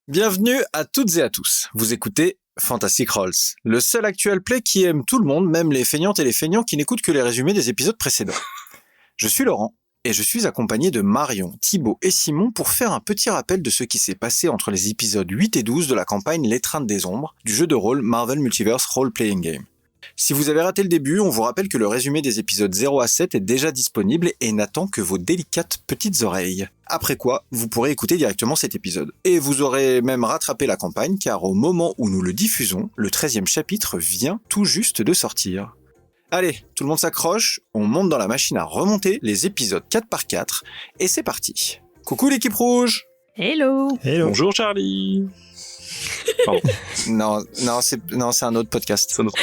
Bienvenue à toutes et à tous. Vous écoutez Fantastic Rolls, le seul actual play qui aime tout le monde, même les feignantes et les feignants qui n'écoutent que les résumés des épisodes précédents. Je suis Laurent, et je suis accompagné de Marion, Thibaut et Simon pour faire un petit rappel de ce qui s'est passé entre les épisodes 8 et 12 de la campagne L'étreinte des ombres, du jeu de rôle Marvel Multiverse Role Playing Game. Si vous avez raté le début, on vous rappelle que le résumé des épisodes 0 à 7 est déjà disponible et n'attend que vos délicates petites oreilles. Après quoi, vous pourrez écouter directement cet épisode. Et vous aurez même rattrapé la campagne car au moment où nous le diffusons, le 13e chapitre vient tout juste de sortir. Allez, tout le monde s'accroche, on monte dans la machine à remonter les épisodes 4 par 4 et c'est parti. Coucou l'équipe rouge! Hello. Hello. Bonjour Charlie. Pardon. Non, c'est un autre podcast. C'est notre...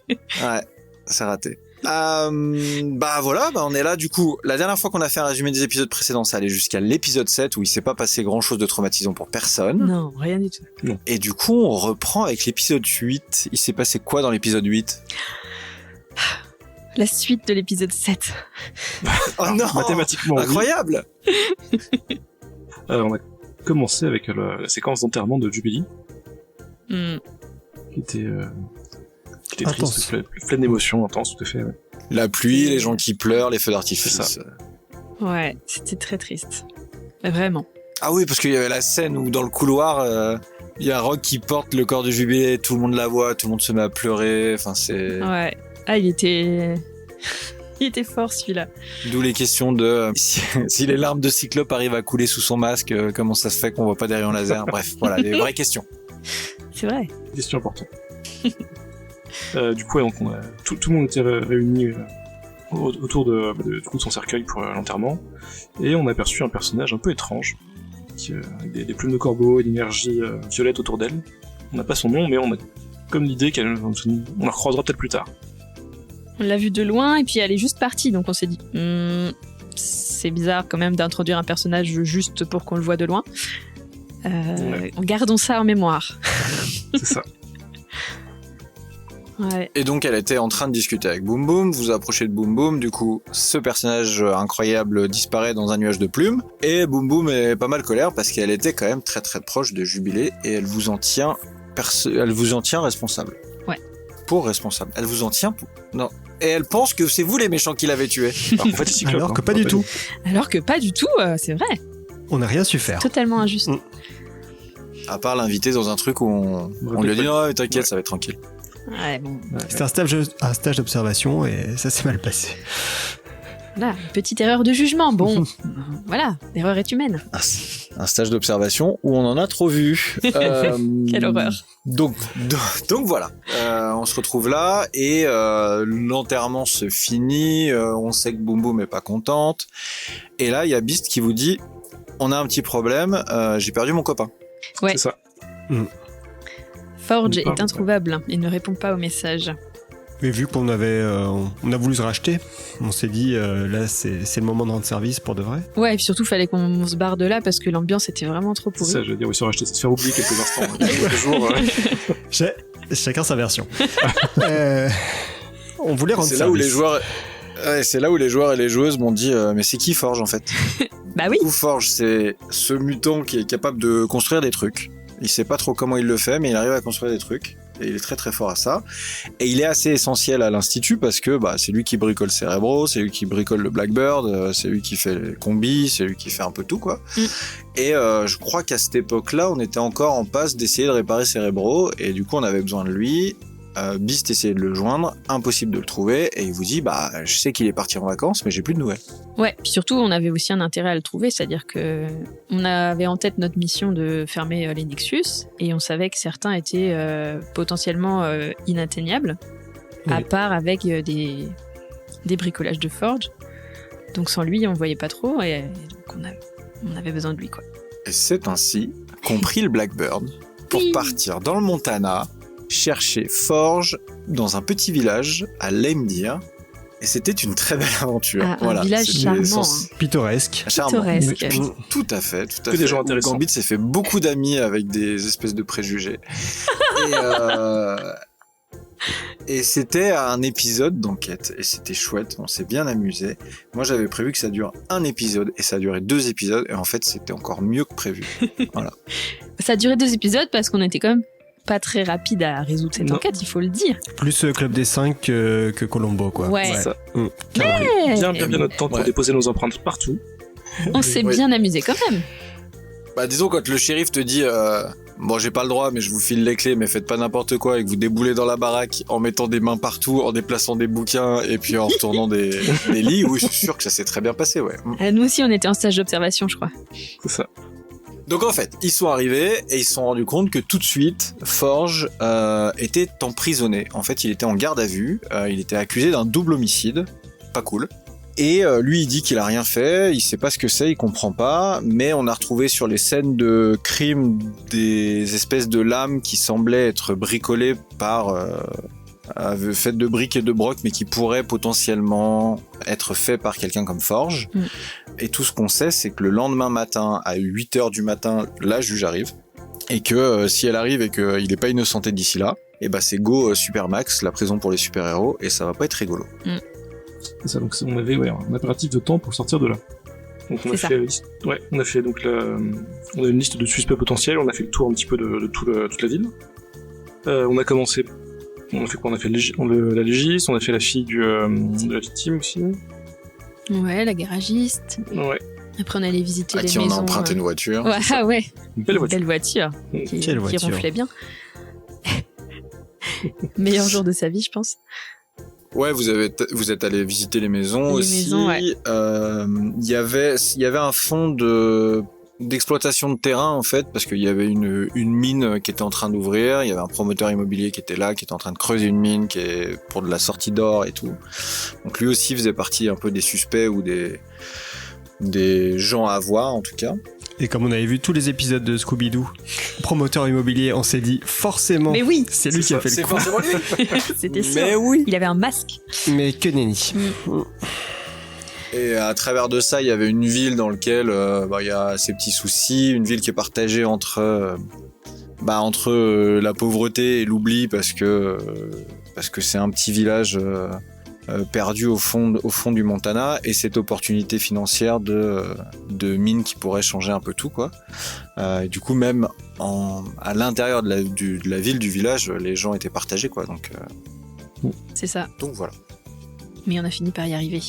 Ouais, c'est raté. Voilà, on est là du coup. La dernière fois qu'on a fait un résumé des épisodes précédents, ça allait jusqu'à l'épisode 7 où il s'est pas passé grand chose de traumatisant pour personne. Non, rien du tout. Non. Et du coup, on reprend avec l'épisode 8. Il s'est passé quoi dans l'épisode 8? La suite de l'épisode 7. Oh non! Mathématiquement, oui. Incroyable! On a commencé avec la séquence d'enterrement de Jubilee, qui était Intense. triste, pleine d'émotions, intense, tout à fait. Ouais. La pluie, les gens qui pleurent, les feux d'artifice. C'est ça. Ouais, c'était très triste. Vraiment. Ah oui, parce qu'il y avait la scène où dans le couloir, il y a Rogue qui porte le corps de Jubilé, tout le monde la voit, tout le monde se met à pleurer. Enfin, c'est Ouais. Ah, il était fort celui-là. d'où les questions de si les larmes de Cyclope arrivent à couler sous son masque, comment ça se fait qu'on voit pas des rayons laser. Bref, voilà, des vraies questions. C'est vrai. Question importante. Du coup, ouais, donc tout le monde était réuni autour du coup, de son cercueil pour l'enterrement, et on a aperçu un personnage un peu étrange, avec des plumes de corbeau et d'énergie violette autour d'elle. On n'a pas son nom, mais on a comme l'idée on la recroisera peut-être plus tard. On l'a vue de loin et puis elle est juste partie, donc on s'est dit c'est bizarre quand même d'introduire un personnage juste pour qu'on le voit de loin. Ouais. Gardons ça en mémoire. C'est ça. Ouais. Et donc, elle était en train de discuter avec Boom Boom. Vous vous approchez de Boom Boom. Du coup, ce personnage incroyable disparaît dans un nuage de plumes. Et Boom Boom est pas mal colère parce qu'elle était quand même très très proche de Jubilé et elle vous en tient responsable. Ouais. Pour responsable. Elle vous en tient pour... Non. Et elle pense que c'est vous les méchants qui l'avez tué. Alors, en fait, c'est Cyclope, Alors que pas du tout. Alors que pas du tout, c'est vrai. On n'a rien su faire. Totalement injuste. À part l'inviter dans un truc où on lui a dit non, t'inquiète, Ouais. ça va être tranquille. Ouais, bon. C'était un stage d'observation et ça s'est mal passé. Là, petite erreur de jugement. Bon, voilà, l'erreur est humaine. Un stage d'observation où on en a trop vu. Quelle horreur. Donc voilà, on se retrouve là et l'enterrement se finit, on sait que Boom Boom est pas contente et là il y a Beast qui vous dit on a un petit problème, j'ai perdu mon copain. Ouais. C'est ça. Forge Ah, est introuvable, il ne répond pas aux messages. Mais vu qu'on avait, on a voulu se racheter, on s'est dit là c'est le moment de rendre service pour de vrai. Ouais, et puis surtout, fallait qu'on se barre de là parce que l'ambiance était vraiment trop C'est pourrie. ça, je veux dire, ils sont rachetés, ça se faire oublier quelques instants. Quelques jours. Chacun sa version. On voulait rendre C'est service. là où les joueurs c'est là où les joueurs et les joueuses m'ont dit mais c'est qui Forge en fait? Bah oui. Ou Forge, c'est ce mutant qui est capable de construire des trucs. Il sait pas trop comment il le fait, mais il arrive à construire des trucs. Et il est très très fort à ça. Et il est assez essentiel à l'Institut parce que c'est lui qui bricole Cerebro, c'est lui qui bricole le Blackbird, c'est lui qui fait les combis, c'est lui qui fait un peu tout, quoi. Et je crois qu'à cette époque-là, on était encore en passe d'essayer de réparer Cerebro. Et du coup, on avait besoin de lui. Beast essayait de le joindre, impossible de le trouver. Et il vous dit, je sais qu'il est parti en vacances, mais j'ai plus de nouvelles. Ouais, puis surtout, on avait aussi un intérêt à le trouver, c'est-à-dire que on avait en tête notre mission de fermer les Nexus, et on savait que certains étaient potentiellement inatteignables, à Oui. part avec des bricolages de Forge. Donc sans lui, on voyait pas trop, et donc on avait besoin de lui, quoi. Et c'est ainsi qu'on prit le Blackbird pour Oui. partir dans le Montana, chercher Forge dans un petit village à Leimdir. Et c'était une très belle aventure. Ah, un voilà, village c'était charmant. Pittoresque. Charmant. Pittoresque. Tout à fait, tout à Que fait. des gens Où intéressants. Gambit s'est fait beaucoup d'amis avec des espèces de préjugés. Et c'était un épisode d'enquête. Et c'était chouette, on s'est bien amusé. Moi, j'avais prévu que ça dure un épisode, et ça a duré 2 épisodes. Et en fait, c'était encore mieux que prévu. Voilà. Ça a duré 2 épisodes parce qu'on était quand même pas très rapide à résoudre cette Non. enquête, il faut le dire. Plus Club des 5 que Colombo, quoi. Ouais. C'est ça. Carrément. Bien notre temps pour Ouais. déposer nos empreintes partout. On s'est Oui. bien amusé quand même. Bah disons quand le shérif te dit bon j'ai pas le droit mais je vous file les clés mais faites pas n'importe quoi et que vous déboulez dans la baraque en mettant des mains partout, en déplaçant des bouquins et puis en retournant des lits, oui je suis sûr que ça s'est très bien passé ouais. Nous aussi, on était en stage d'observation, je crois. C'est ça. Donc en fait ils sont arrivés et ils se sont rendus compte que tout de suite Forge était emprisonné. En fait il était en garde à vue, il était accusé d'un double homicide, pas cool. Et lui, il dit qu'il a rien fait, il sait pas ce que c'est, il comprend pas, mais on a retrouvé sur les scènes de crime des espèces de lames qui semblaient être bricolées par faites de briques et de broc, mais qui pourraient potentiellement être faits par quelqu'un comme Forge. Mm. Et tout ce qu'on sait, c'est que le lendemain matin, à 8h du matin, la juge arrive, et que si elle arrive et qu'il n'est pas innocenté d'ici là, et ben c'est go Supermax, la prison pour les super-héros, et ça va pas être rigolo. C'est ça, donc on avait un impératif de temps pour sortir de là. Donc on a C'est fait, on a fait donc on a une liste de suspects potentiels, on a fait le tour un petit peu de toute la ville. On a commencé, on a fait quoi? On a fait la légiste, on a fait la fille de la victime aussi. Ouais, la garagiste. Ouais, Après, on allait visiter À les qui on maisons. a emprunté une voiture. Ouais, ah ouais. une belle voiture. Belle voiture. Qui Quelle voiture. ronflait bien. Meilleur jour de sa vie, je pense. Ouais, vous êtes allé visiter les maisons Les aussi. maisons, ouais. Il y avait un fonds d'exploitation de terrain en fait, parce qu'il y avait une mine qui était en train d'ouvrir. Il y avait un promoteur immobilier qui était là, qui était en train de creuser une mine pour de la sortie d'or et tout. Donc lui aussi faisait partie un peu des suspects ou des gens à voir en tout cas. Et comme on avait vu tous les épisodes de Scooby-Doo, promoteur immobilier, on s'est dit forcément, Mais oui, c'est lui qui a fait le C'est coup. forcément lui. c'était sûr. Mais oui. Il avait un masque. Mais que nenni. Et à travers de ça, il y avait une ville dans laquelle il y a ces petits soucis, une ville qui est partagée entre la pauvreté et l'oubli parce que c'est un petit village perdu au fond du Montana et cette opportunité financière de mine qui pourrait changer un peu tout quoi. Et du coup même à l'intérieur de la ville du village, les gens étaient partagés quoi. Donc C'est ça. voilà. Mais on a fini par y arriver.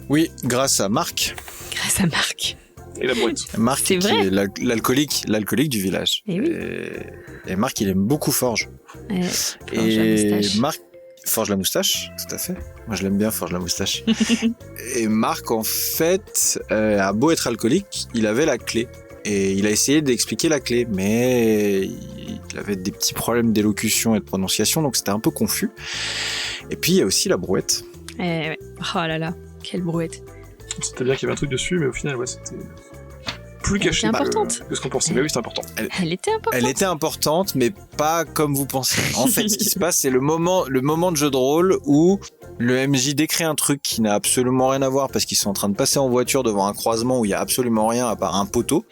Oui, grâce à Marc. Grâce à Marc. Et la boîte. Marc C'est qui vrai. est l'alcoolique du village. Eh oui. Et Marc, il aime beaucoup Forge. Forge la Et moustache. Marc, Forge la moustache, tout à fait. Moi, je l'aime bien, Forge la moustache. Et Marc, en fait, a beau être alcoolique, il avait la clé. Et il a essayé d'expliquer la clé, mais il avait des petits problèmes d'élocution et de prononciation, donc c'était un peu confus. Et puis, il y a aussi la brouette. Ouais. Oh là là, quelle brouette. C'était bien qu'il y avait un truc dessus, mais au final, ouais, c'était plus Elle caché était importante. que ce qu'on pensait. Mais oui, c'est important. Elle était importante. Elle était importante, mais pas comme vous pensez. En fait, ce qui se passe, c'est le moment de jeu de rôle où le MJ décrit un truc qui n'a absolument rien à voir parce qu'ils sont en train de passer en voiture devant un croisement où il y a absolument rien à part un poteau.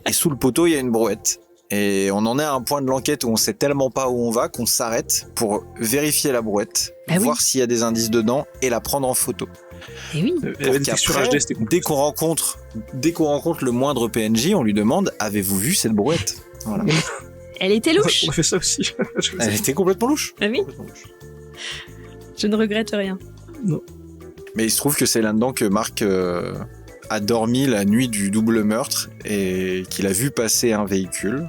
Et sous le poteau, il y a une brouette. Et on en est à un point de l'enquête où on sait tellement pas où on va qu'on s'arrête pour vérifier la brouette, Bah oui. voir s'il y a des indices dedans et la prendre en photo. Et oui. Il y avait Pour une texture qu'après, HD, c'était cool. dès qu'on rencontre le moindre PNJ, on lui demande « Avez-vous vu cette brouette ?» Voilà. Elle était louche. On a fait ça aussi. Je faisais Elle était complètement louche. Ah oui, complètement louche. je ne regrette rien. Mais il se trouve que c'est là-dedans que Marc a dormi la nuit du double meurtre et qu'il a vu passer un véhicule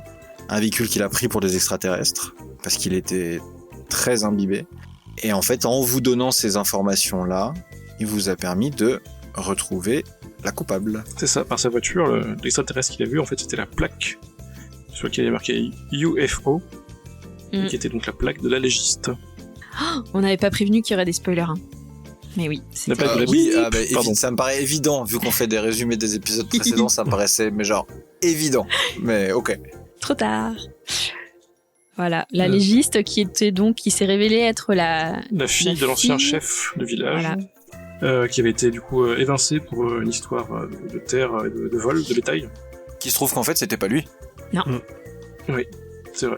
qu'il a pris pour des extraterrestres parce qu'il était très imbibé. Et en fait, en vous donnant ces informations-là, il vous a permis de retrouver la coupable. C'est ça, par sa voiture, l'extraterrestre qu'il a vu, en fait, c'était la plaque sur laquelle il y a marqué UFO, Mm. qui était donc la plaque de la légiste. On n'avait pas prévenu qu'il y aurait des spoilers. Hein. Mais oui. La plaque de la Oui, bip. Pardon. ça me paraît évident, vu qu'on fait des résumés des épisodes précédents, ça me paraissait, mais genre, évident. Mais ok. Trop tard. Voilà, la légiste qui s'est révélée être la fille de l'ancien chef de village, qui avait été du coup évincé pour une histoire de terre et de vol de bétail. Qui se trouve qu'en fait, c'était pas lui. Oui, c'est vrai.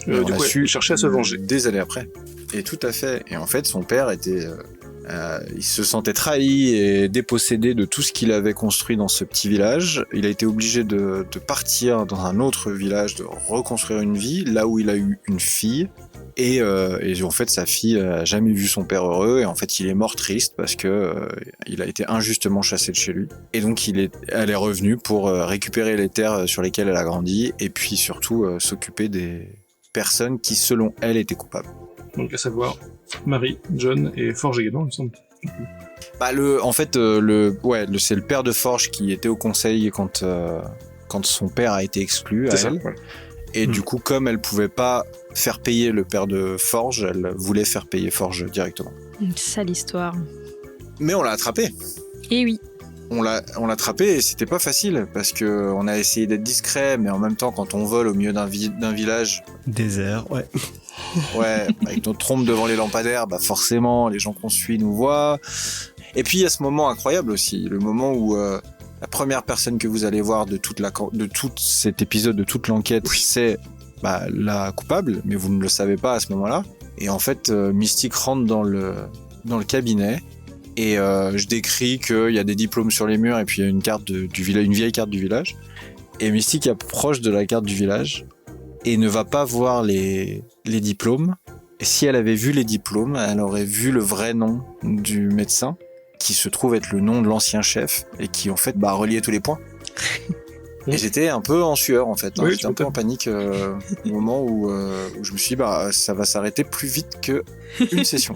On Du a coup, su il cherchait à se venger. des années après. Et tout à fait. Et en fait, son père était Il se sentait trahi et dépossédé de tout ce qu'il avait construit dans ce petit village. Il a été obligé de partir dans un autre village, de reconstruire une vie, là où il a eu une fille. Et en fait, sa fille a jamais vu son père heureux. Et en fait, il est mort triste parce que il a été injustement chassé de chez lui. Et donc, elle est revenue pour récupérer les terres sur lesquelles elle a grandi. Et puis surtout, s'occuper des personnes qui, selon elle, étaient coupables. Donc, à savoir Marie, John et Forge également, il me semble. Bah c'est le père de Forge qui était au conseil quand son père a été exclu à C'est ça, elle. voilà. Et du coup, comme elle pouvait pas faire payer le père de Forge, elle voulait faire payer Forge directement. Une sale histoire. Mais on l'a attrapé. Et oui. On l'a attrapé et c'était pas facile parce que on a essayé d'être discret, mais en même temps, quand on vole au milieu d'un village, Désert, ouais. ouais, avec notre trompe devant les lampadaires, bah forcément, les gens qu'on suit nous voient. Et puis il y a ce moment incroyable aussi, le moment où la première personne que vous allez voir de tout cet épisode, de toute l'enquête, c'est la coupable, mais vous ne le savez pas à ce moment-là. Et en fait, Mystique rentre dans le cabinet. Et je décris qu'il y a des diplômes sur les murs et puis il y a une carte du village, une vieille carte du village. Et Mystique approche de la carte du village et ne va pas voir les diplômes. Et si elle avait vu les diplômes, elle aurait vu le vrai nom du médecin, qui se trouve être le nom de l'ancien chef et qui en fait reliait tous les points. Et j'étais un peu en sueur en fait, hein. Oui, J'étais un peu en panique au moment où je me suis dit ça va s'arrêter plus vite que une session.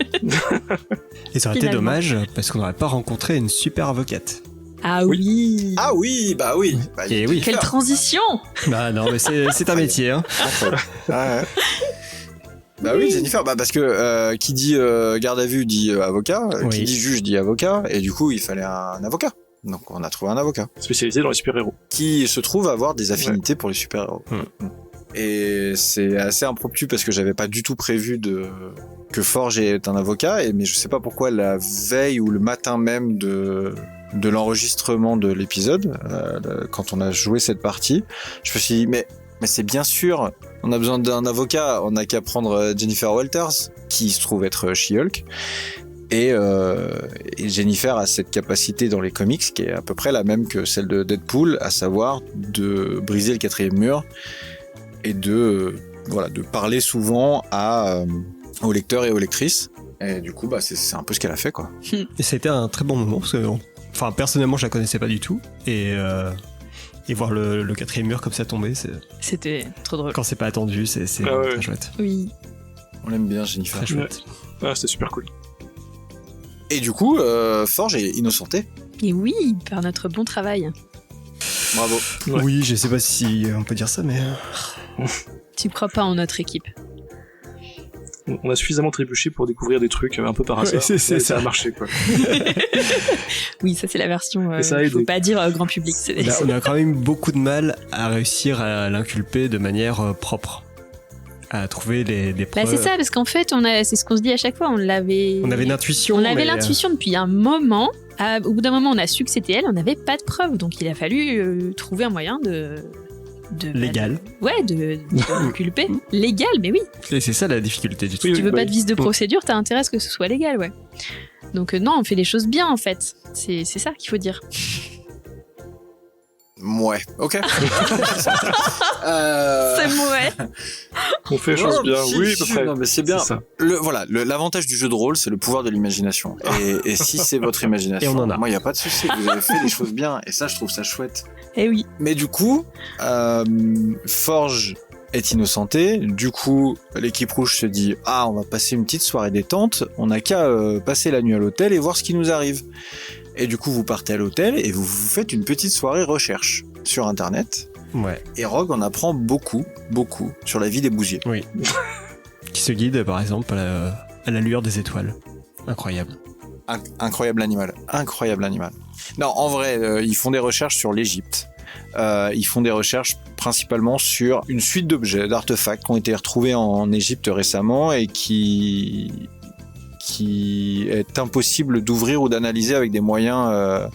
Et ça aurait été Finalement. dommage parce qu'on n'aurait pas rencontré une super avocate. Ah oui. Ah oui, bah oui. Et oui. Quelle transition. Bah non, mais c'est un métier, hein. Ouais. Bah oui, Jennifer, parce que qui dit garde à vue dit avocat, qui Oui. dit juge dit avocat, et du coup il fallait un avocat. Donc on a trouvé un avocat Spécialisé dans les super-héros. qui se trouve avoir des affinités pour les super-héros. Et c'est assez impromptu parce que j'avais pas du tout prévu que Forge est un avocat, mais je sais pas pourquoi la veille ou le matin même de l'enregistrement de l'épisode, quand on a joué cette partie, je me suis dit mais c'est bien sûr, on a besoin d'un avocat, on n'a qu'à prendre Jennifer Walters, qui se trouve être She-Hulk. Et Jennifer a cette capacité dans les comics qui est à peu près la même que celle de Deadpool, à savoir de briser le quatrième mur et de parler souvent aux lecteurs et aux lectrices. Et du coup, c'est un peu ce qu'elle a fait, quoi. Et ça a été un très bon moment parce que, personnellement, je la connaissais pas du tout. Et voir le quatrième mur comme ça tomber, C'était trop drôle. quand c'est pas attendu, c'est Ah ouais. très chouette. Oui. On l'aime bien, Jennifer. Très chouette. Ah, c'était super cool. Et du coup, Forge est innocenté. Et oui, par notre bon travail. Bravo. Ouais. Oui, je sais pas si on peut dire ça, mais Tu crois pas en notre équipe. On a suffisamment trébuché pour découvrir des trucs un peu par hasard. Ouais, c'est Et ça. ça a marché, quoi. Oui, ça c'est la version. Et ça a faut aidé. pas dire grand public. on a quand même beaucoup de mal à réussir à l'inculper de manière propre. À trouver des preuves. C'est ça, parce qu'en fait, c'est ce qu'on se dit à chaque fois. On avait l'intuition. On avait mais, l'intuition depuis un moment. Au bout d'un moment, on a su que c'était elle. On n'avait pas de preuves, donc il a fallu trouver un moyen de Légal. de l'inculper. Légal, mais oui. Et c'est ça la difficulté du truc. Oui, Tu veux bah pas de vice de procédure, t'as intérêt à ce que ce soit légal, ouais. Donc non, on fait les choses bien en fait. C'est ça qu'il faut dire. Ouais, ok. C'est mauvais. On fait les choses bien, oui, à peu près. Non, mais c'est bien. C'est ça. L'avantage du jeu de rôle, c'est le pouvoir de l'imagination. Et si c'est votre imagination, Et on en a. moi, il n'y a pas de souci. Vous avez fait les choses bien. Et ça, je trouve ça chouette. Eh oui. Mais du coup, Forge est innocenté. Du coup, l'équipe rouge se dit « Ah, on va passer une petite soirée détente. On n'a qu'à passer la nuit à l'hôtel et voir ce qui nous arrive. » Et du coup, vous partez à l'hôtel et vous faites une petite soirée recherche sur Internet. Ouais. Et Rogue en apprend beaucoup sur la vie des bousiers. Oui. Qui se guide, par exemple, à la lueur des étoiles. Incroyable. Incroyable animal. Non, en vrai, ils font des recherches sur l'Égypte. Ils font des recherches principalement sur une suite d'objets, d'artefacts qui ont été retrouvés en Égypte récemment et qui est impossible d'ouvrir ou d'analyser avec des moyens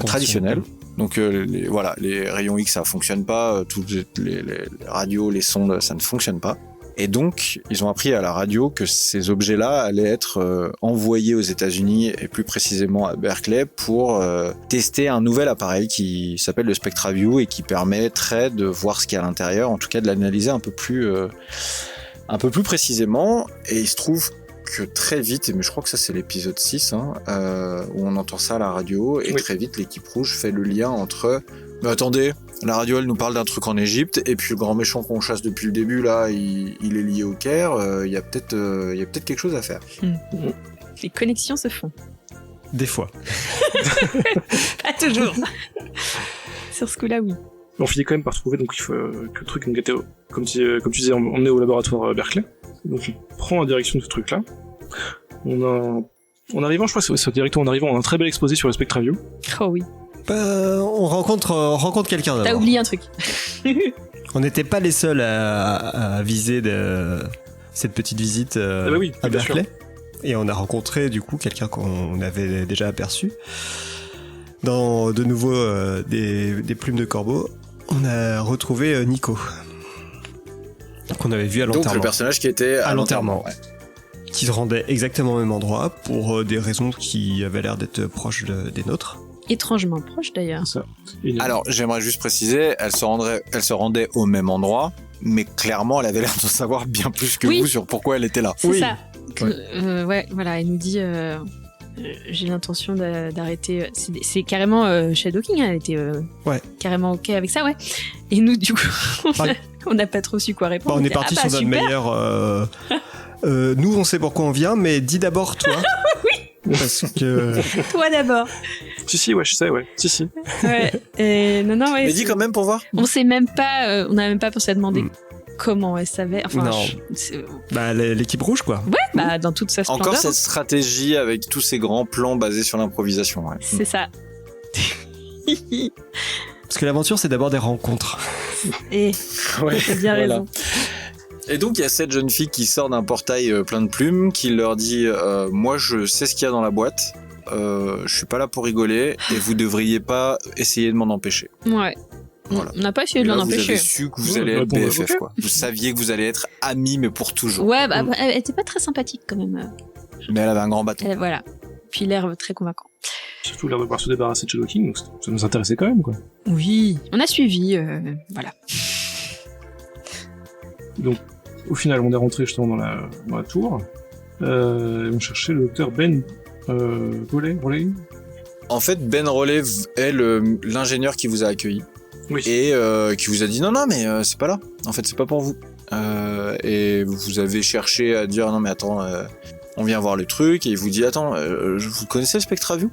traditionnels. Donc les rayons X ça fonctionne pas, toutes les radios, les sondes ça ne fonctionne pas. Et donc, ils ont appris à la radio que ces objets-là allaient être envoyés aux États-Unis et plus précisément à Berkeley pour tester un nouvel appareil qui s'appelle le SpectraView et qui permettrait de voir ce qu'il y a à l'intérieur, en tout cas de l'analyser un peu plus précisément. Et il se trouve que très vite, mais je crois que ça c'est l'épisode 6, où on entend ça à la radio, et très vite l'équipe rouge fait le lien entre mais attendez, la radio elle nous parle d'un truc en Égypte, et puis le grand méchant qu'on chasse depuis le début là, il est lié au Caire, il y a peut-être quelque chose à faire. Les connexions se font. Des fois. Pas toujours. Sur ce coup-là, oui. On finit quand même par trouver donc, que le truc donc, était, comme tu disais, emmené au laboratoire Berkeley. Donc on prend la direction de ce truc-là. En arrivant, je crois que c'est directement en arrivant, on a un très bel exposé sur le SpectraView. Oh oui. On rencontre quelqu'un d'abord. T'as oublié un truc. On n'était pas les seuls à viser cette petite visite à Berkeley. Et on a rencontré du coup quelqu'un qu'on avait déjà aperçu. Dans de nouveau des plumes de corbeau, on a retrouvé Nico. Qu'on avait vu à l'enterrement. Donc le personnage qui était à l'enterrement. Ouais. Qui se rendait exactement au même endroit pour des raisons qui avaient l'air d'être proches des nôtres. Étrangement proche d'ailleurs. C'est ça. Alors j'aimerais juste préciser, elle se rendait au même endroit, mais clairement elle avait l'air de savoir bien plus que vous sur pourquoi elle était là. C'est ça. Voilà, elle nous dit j'ai l'intention d'arrêter. C'est carrément Shadow King, elle était carrément ok avec ça, ouais. Et nous, du coup, on n'a pas trop su quoi répondre. On est parti sur notre meilleur. Nous, on sait pourquoi on vient, mais dis d'abord toi. Oui. Parce que. Toi d'abord. Si, ouais, je sais, ouais. Si. Ouais. Non, ouais. Mais dis quand même pour voir. On sait même pas. On n'a même pas pensé à demander. Comment elle savait. Enfin, non. L'équipe rouge, quoi. Ouais, dans toute sa splendeur. Encore cette stratégie avec tous ces grands plans basés sur l'improvisation. Ouais. C'est ça. Parce que l'aventure, c'est d'abord des rencontres. Et t'as bien raison. Et donc, il y a cette jeune fille qui sort d'un portail plein de plumes, qui leur dit moi, je sais ce qu'il y a dans la boîte. Je suis pas là pour rigoler et vous devriez pas essayer de m'en empêcher. Ouais. Voilà. On n'a pas essayé de l'en empêcher. Vous avez su que vous allez être BFF, quoi. Vous saviez que vous allez être amis, mais pour toujours. Ouais, elle était pas très sympathique quand même. Mais elle avait un grand bâton. Voilà. Puis l'air très convaincant. Surtout l'air de vouloir se débarrasser de Shadow King, donc ça nous intéressait quand même, quoi. Oui, on a suivi, voilà. Donc, au final, on est rentré justement dans la tour. On cherchait le docteur Ben Roley. En fait, Ben Roley est l'ingénieur qui vous a accueilli. Oui. Et qui vous a dit non, mais c'est pas là. En fait, c'est pas pour vous. Et vous avez cherché à dire non, mais attends, on vient voir le truc. Et il vous dit attends, vous connaissez le SpectraView?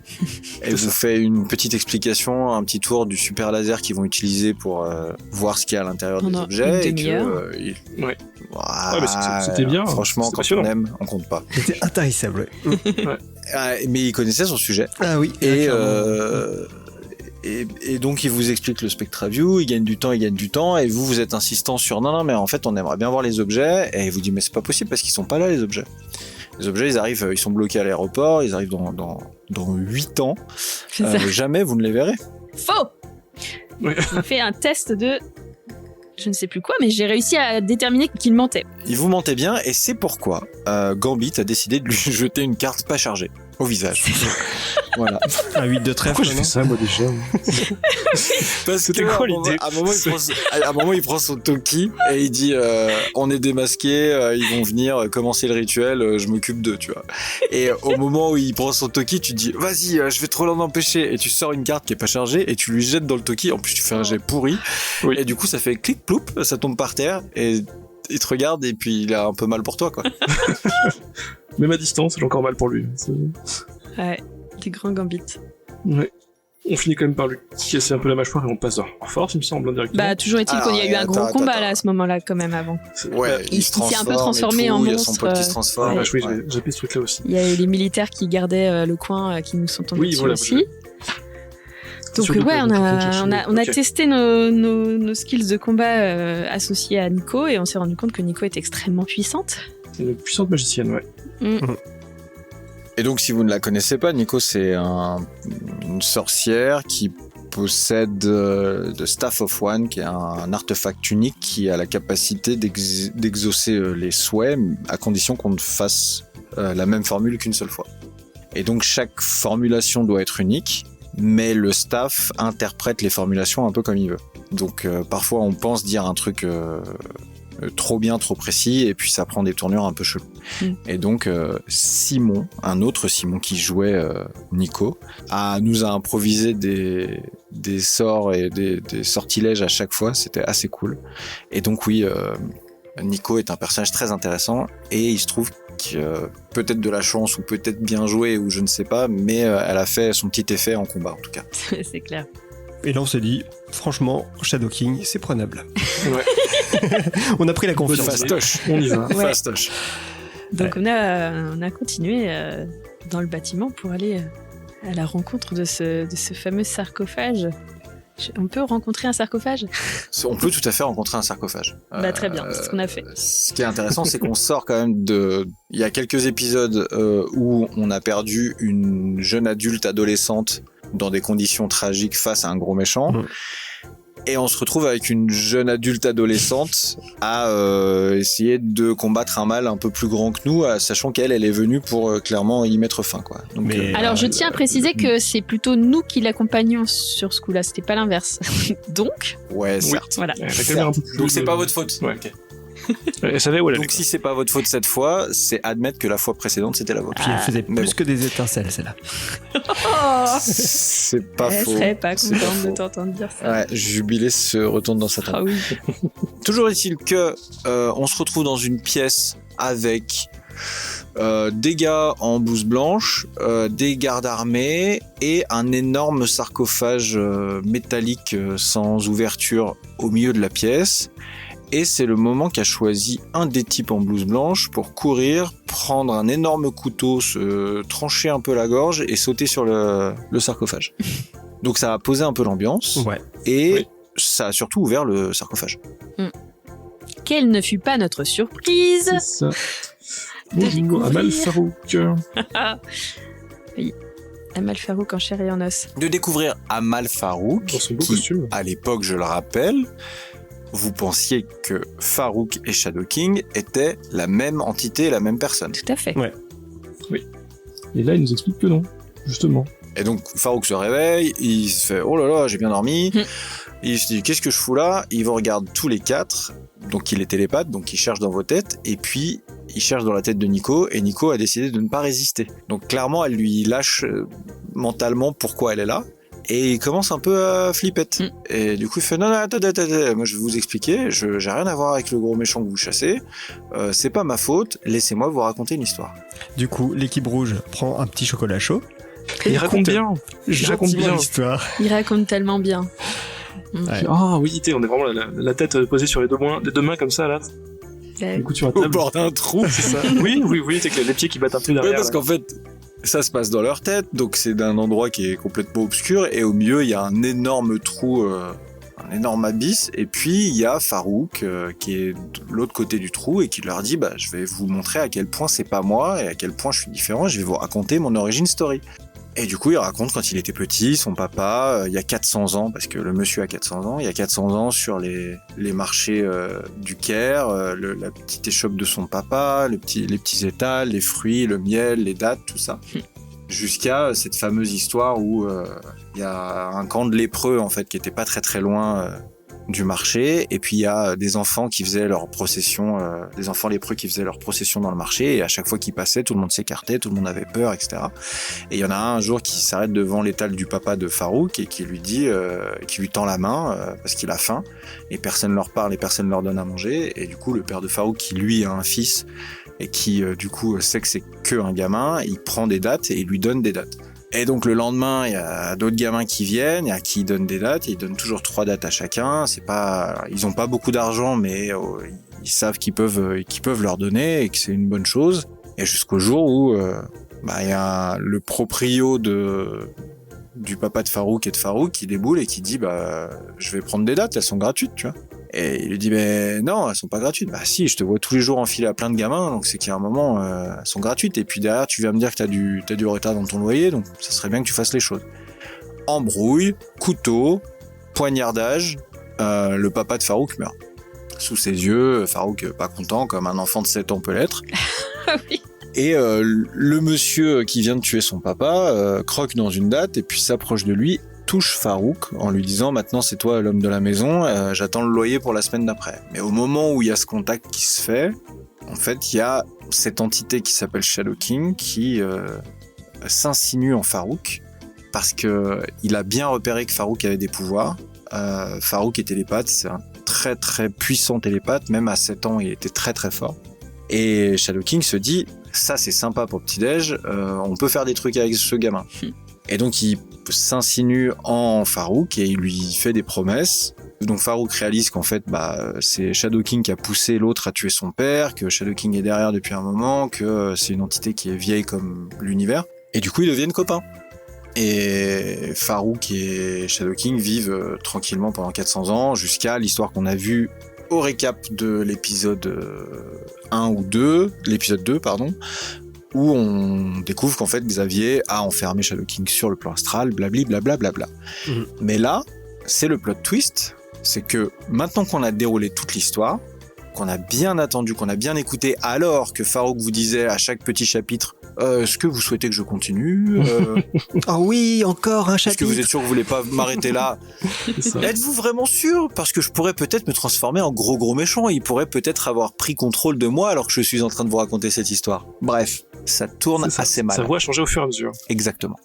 Et vous fait une petite explication, un petit tour du super laser qu'ils vont utiliser pour voir ce qu'il y a à l'intérieur des objets. Ouais. Voilà, c'était bien. Franchement, quand on aime, on compte pas. C'était intarissable, ouais. Mais il connaissait son sujet. Ah oui. Et donc il vous explique le SpectraView, il gagne du temps, et vous êtes insistant sur non, mais en fait on aimerait bien voir les objets, et il vous dit mais c'est pas possible parce qu'ils sont pas là les objets. Les objets ils arrivent, ils sont bloqués à l'aéroport, ils arrivent dans 8 ans, jamais vous ne les verrez. Faux. Oui. On a fait un test de je ne sais plus quoi, mais j'ai réussi à déterminer qu'il mentait. Il vous mentait bien, et c'est pourquoi Gambit a décidé de lui jeter une carte pas chargée au visage. Voilà. Un 8 de trèfle. Pourquoi j'ai fait ça, moi, déjà? Parce que quoi l'idée? à un moment, il prend son Toki et il dit on est démasqués, ils vont venir commencer le rituel, je m'occupe d'eux, tu vois. Et au moment où il prend son Toki, tu dis vas-y, je vais trop l'en empêcher. Et tu sors une carte qui est pas chargée et tu lui jettes dans le Toki. En plus, tu fais un jet pourri. Oui. Et du coup, ça fait clic ploup, ça tombe par terre et il te regarde et puis il a un peu mal pour toi, quoi. Même à distance, j'ai encore mal pour lui. Ouais. Des grands Gambits. Ouais. On finit quand même par lui casser un peu la mâchoire et on passe en force, il me semble, indirectement. Bah, toujours est-il qu'il y a eu un gros combat là à ce moment-là, quand même, avant. Ouais, il s'est un peu transformé en monstre. Il y a son pote qui se transforme. Oui, j'ai pris ce truc-là aussi. Il y a eu les militaires qui gardaient le coin qui nous sont tombés dessus aussi. Donc, ouais, on a testé nos skills de combat associés à Nico et on s'est rendu compte que Nico est extrêmement puissante. C'est une puissante magicienne, ouais. Et donc, si vous ne la connaissez pas, Nico, c'est une sorcière qui possède The Staff of One, qui est un artefact unique qui a la capacité d'exaucer les souhaits, à condition qu'on ne fasse la même formule qu'une seule fois. Et donc chaque formulation doit être unique, mais le staff interprète les formulations un peu comme il veut. Donc parfois on pense dire un truc trop bien, trop précis, et puis ça prend des tournures un peu cheloues. Et donc Simon, un autre Simon qui jouait Nico, nous a improvisé des sorts et des sortilèges à chaque fois. C'était assez cool. Et donc oui, Nico est un personnage très intéressant, et il se trouve que peut-être de la chance ou peut-être bien joué ou je ne sais pas, mais elle a fait son petit effet en combat en tout cas. C'est clair. Et là on s'est dit, franchement, Shadow King, c'est prenable. Ouais. On a pris la confiance. Fastoche. On y va. Ouais. Fastoche. Donc on a continué dans le bâtiment pour aller à la rencontre de ce fameux sarcophage. On peut rencontrer un sarcophage ? On peut tout à fait rencontrer un sarcophage. Très bien, c'est ce qu'on a fait. Ce qui est intéressant, c'est qu'on sort quand même il y a quelques épisodes où on a perdu une jeune adulte adolescente dans des conditions tragiques face à un gros méchant. Et on se retrouve avec une jeune adulte adolescente à essayer de combattre un mal un peu plus grand que nous, sachant qu'elle est venue pour clairement y mettre fin, quoi. Donc, alors je tiens à préciser que c'est plutôt nous qui l'accompagnons sur ce coup-là, c'était pas l'inverse. Donc. Ouais, certes. Voilà. Donc c'est pas votre faute. Ouais. Okay. Elle savait où elle allait. Donc si c'est pas votre faute cette fois, c'est admettre que la fois précédente c'était la vôtre. Puis elle faisait plus que des étincelles, celle-là. C'est pas faux. Elle serait pas contente de t'entendre dire ça. Ouais, Jubilé se retourne dans sa table. Ah oui. Toujours est-il que on se retrouve dans une pièce avec des gars en blouse blanche, des gardes armés et un énorme sarcophage métallique sans ouverture au milieu de la pièce. Et c'est le moment qu'a choisi un des types en blouse blanche pour courir, prendre un énorme couteau, se trancher un peu la gorge et sauter sur le sarcophage. Donc ça a posé un peu l'ambiance. Ouais. Et ça a surtout ouvert le sarcophage. Quelle ne fut pas notre surprise ? C'est ça. Bonjour, Amal Farouk. Oui, Amal Farouk en chair et en os. De découvrir Amal Farouk, dans son beau qui, costume. À l'époque, je le rappelle, vous pensiez que Farouk et Shadow King étaient la même entité, la même personne. Tout à fait. Ouais. Oui. Et là, il nous explique que non, justement. Et donc, Farouk se réveille, il se fait « Oh là là, j'ai bien dormi ». Il se dit « Qu'est-ce que je fous là ?» Il vous regarde tous les quatre, donc il est télépathe, donc il cherche dans vos têtes, et puis il cherche dans la tête de Nico, et Nico a décidé de ne pas résister. Donc clairement, elle lui lâche mentalement pourquoi elle est là, et il commence un peu à flipper. Et du coup, il fait non, attends, moi je vais vous expliquer, j'ai rien à voir avec le gros méchant que vous chassez, c'est pas ma faute, laissez-moi vous raconter une histoire. Du coup, l'équipe rouge prend un petit chocolat chaud. Il raconte bien. Il raconte bien l'histoire. Il raconte tellement bien. Ouais. Ah oui, on est vraiment la tête posée sur les deux mains comme ça là. Du coup, sur la table. Au bord d'un trou, c'est ça. Oui, c'est que les pieds qui battent un peu derrière. Oui, parce qu'en fait, ça se passe dans leur tête, donc c'est d'un endroit qui est complètement obscur, et au milieu, il y a un énorme trou, un énorme abysse, et puis il y a Farouk qui est de l'autre côté du trou, et qui leur dit, je vais vous montrer à quel point c'est pas moi, et à quel point je suis différent, je vais vous raconter mon origin story. Et du coup, il raconte quand il était petit, son papa, il y a 400 ans, parce que le monsieur a 400 ans, il y a 400 ans sur les marchés du Caire, la petite échoppe de son papa, les petits étals, les fruits, le miel, les dattes, tout ça. Jusqu'à cette fameuse histoire où il y a un camp de lépreux, en fait, qui était pas très très loin du marché, et puis il y a des enfants qui faisaient leur procession, des enfants lépreux qui faisaient leur procession dans le marché, et à chaque fois qu'ils passaient, tout le monde s'écartait, tout le monde avait peur, etc. Et il y en a un jour qui s'arrête devant l'étal du papa de Farouk et qui lui dit, qui lui tend la main parce qu'il a faim, et personne leur parle et personne leur donne à manger, et du coup le père de Farouk, qui lui a un fils et qui du coup sait que c'est que un gamin, il prend des dattes et il lui donne des dattes. Et donc le lendemain, il y a d'autres gamins qui viennent, et à qui ils donnent des dates, et ils donnent toujours 3 dates à chacun. Ils ont pas beaucoup d'argent, mais ils savent qu'ils peuvent leur donner et que c'est une bonne chose. Et jusqu'au jour où il y a le proprio du papa de Farouk et de Farouk qui déboule et qui dit je vais prendre des dates, elles sont gratuites, tu vois. Et il lui dit non, elles sont pas gratuites. Si, je te vois tous les jours enfiler à plein de gamins, donc c'est qu'il y a un moment elles sont gratuites, et puis derrière tu viens me dire que t'as du retard dans ton loyer, donc ça serait bien que tu fasses les choses. embrouille, couteau, poignardage, le papa de Farouk meurt. Sous ses yeux, Farouk pas content, comme un enfant de 7 ans peut l'être. Oui. Et le monsieur qui vient de tuer son papa croque dans une date et puis s'approche de lui, touche Farouk en lui disant « Maintenant c'est toi l'homme de la maison, j'attends le loyer pour la semaine d'après ». Mais au moment où il y a ce contact qui se fait, en fait il y a cette entité qui s'appelle Shadow King qui s'insinue en Farouk parce que il a bien repéré que Farouk avait des pouvoirs. Farouk est télépathe, c'est un très très puissant télépathe, même à 7 ans il était très très fort. Et Shadow King se dit ça c'est sympa pour petit-déj, on peut faire des trucs avec ce gamin. Et donc il s'insinue en Farouk et il lui fait des promesses. Donc Farouk réalise qu'en fait c'est Shadow King qui a poussé l'autre à tuer son père, que Shadow King est derrière depuis un moment, que c'est une entité qui est vieille comme l'univers. Et du coup ils deviennent copains. Et Farouk et Shadow King vivent tranquillement pendant 400 ans jusqu'à l'histoire qu'on a vue au récap de l'épisode 1 ou 2, l'épisode 2 pardon, où on découvre qu'en fait Xavier a enfermé Shadow King sur le plan astral, blablabla. Mais là, c'est le plot twist, c'est que maintenant qu'on a déroulé toute l'histoire, qu'on a bien attendu, qu'on a bien écouté, alors que Farouk vous disait à chaque petit chapitre est-ce que vous souhaitez que je continue Oh oui, encore un chapitre. Est-ce que vous êtes sûr que vous voulez pas m'arrêter là Êtes-vous vraiment sûr Parce que je pourrais peut-être me transformer en gros méchant et il pourrait peut-être avoir pris contrôle de moi alors que je suis en train de vous raconter cette histoire. Bref, ça tourne assez mal. Sa voix a changé au fur et à mesure. Exactement.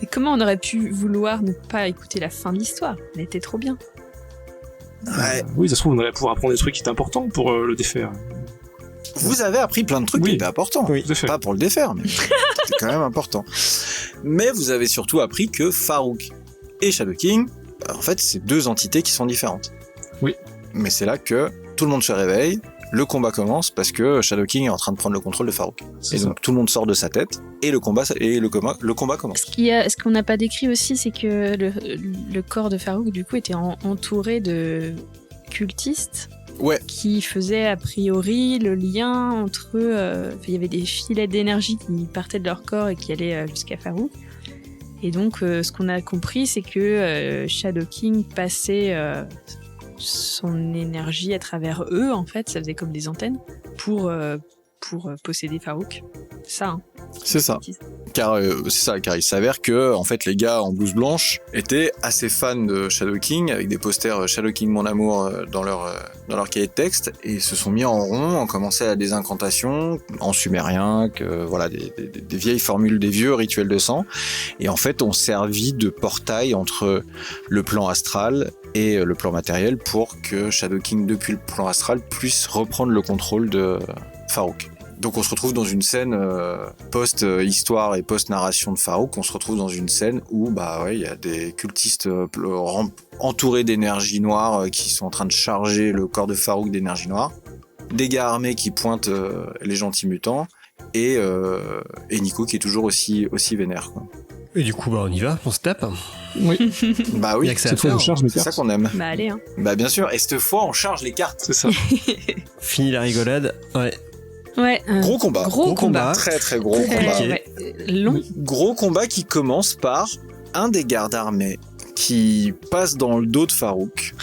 Et comment on aurait pu vouloir ne pas écouter la fin de l'histoire ? Elle était trop bien. Ouais. Oui, ça se trouve, on allait pouvoir apprendre des trucs qui étaient importants pour le défaire. Vous avez appris plein de trucs qui étaient importants. Oui, pas pour le défaire, mais c'était quand même important. Mais vous avez surtout appris que Farouk et Shadow King, en fait, c'est deux entités qui sont différentes. Oui. Mais c'est là que tout le monde se réveille, le combat commence parce que Shadow King est en train de prendre le contrôle de Farouk. Et donc tout le monde sort de sa tête et le combat commence. Ce qu'on n'a pas décrit aussi, c'est que le corps de Farouk, du coup, était entouré de cultistes. Ouais. Qui faisaient a priori le lien entre eux. Il y avait des filets d'énergie qui partaient de leur corps et qui allaient jusqu'à Farouk. Et donc, ce qu'on a compris, c'est que Shadow King passait son énergie à travers eux, en fait. Ça faisait comme des antennes pour posséder Farouk. Ça, hein. C'est ça. Car il s'avère que en fait les gars en blouse blanche étaient assez fans de Shadow King avec des posters Shadow King mon amour dans leur cahier de texte et se sont mis en rond, ont commencé à des incantations en sumérien, des vieilles formules, des vieux rituels de sang et en fait ont servi de portail entre le plan astral et le plan matériel pour que Shadow King depuis le plan astral puisse reprendre le contrôle de Farouk. Donc on se retrouve dans une scène post-histoire et post-narration de Farouk, on se retrouve dans une scène où il y a des cultistes entourés d'énergie noire qui sont en train de charger le corps de Farouk d'énergie noire, des gars armés qui pointent les gentils mutants et Nico qui est toujours aussi vénère, quoi. Et du coup on y va, on se tape. Oui. Bah oui, cette fois c'est ça qu'on aime. Bah allez, hein. Bah bien sûr, et cette fois on charge les cartes. C'est ça. Fini la rigolade. Ouais. Gros combat. Gros combat. Très très gros combat. Ouais. Long. Gros combat qui commence par un des gardes armés qui passe dans le dos de Farouk,